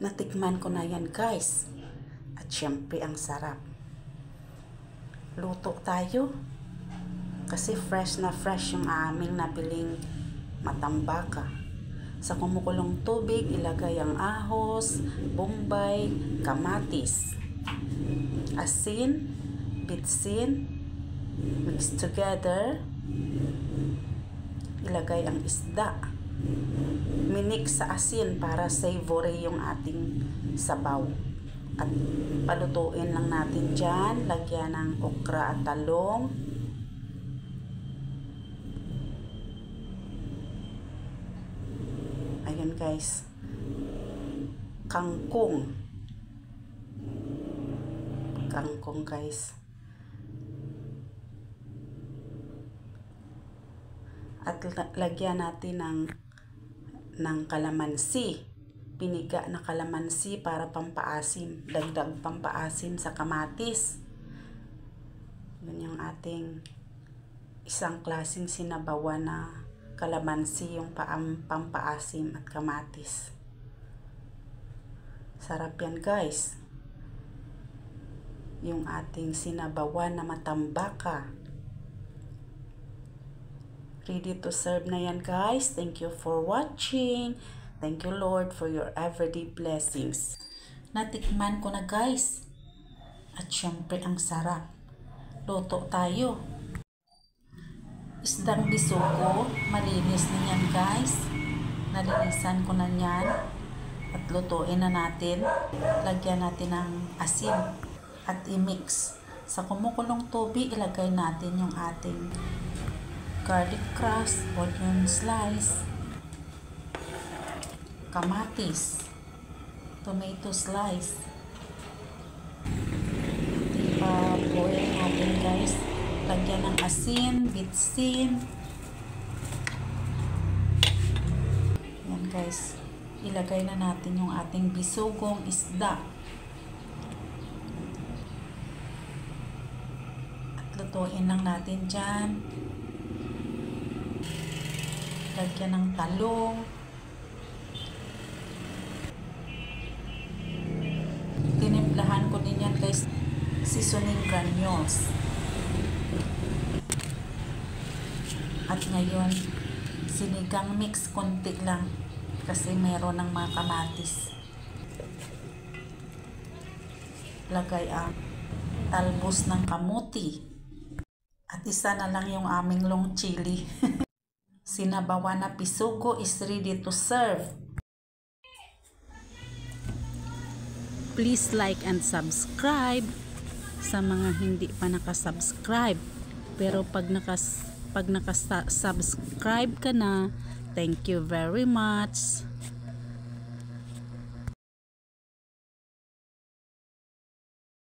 Natikman ko na yan guys. At syempre ang sarap. Luto tayo. Kasi fresh na fresh yung aming nabiling matambaka. Sa kumukulong tubig, ilagay ang ahos, bombay, kamatis, asin, bitsin, mix together. Ilagay ang isda. Minix sa asin para savory yung ating sabaw. At palutuin lang natin dyan. Lagyan ng okra at talong. Ayun guys. Kangkong. Kangkong guys. At lagyan natin ng kalamansi. Piniga na kalamansi para pampaasim. Dagdag pampaasim sa kamatis. Yun yung ating isang klaseng sinabawan na kalamansi, yung pampaasim at kamatis. Sarap yan guys. Yung ating sinabawan na matambaka. Ready to serve na yan guys. Thank you for watching. Thank you Lord for your everyday blessings. Natikman ko na guys. At syempre ang sarap. Luto tayo. Isdang bisugo. Malinis na yan guys. Nalinisan ko na yan. At lutuin na natin. Lagyan natin ng asin. At i-mix. Sa kumukulong tubig, ilagay natin yung ating garlic crust, onion slice, kamatis, tomato slice. Ipa-boil natin guys. Lagyan ng asin, bitsin. Yan guys. Ilagay na natin yung ating bisugong isda. At lutuin lang natin dyan. Lagyan ng talong. Tinimplahan ko din yan guys. Seasoning granules. At ngayon, sinigang mix konti lang. Kasi meron ng mga kamatis. Lagay ang talbos ng kamuti. At isa na lang yung aming long chili. Sinabawan na bisugo is ready to serve. Please like and subscribe sa mga hindi pa nakasubscribe. Pero pag nakasubscribe ka na, thank you very much.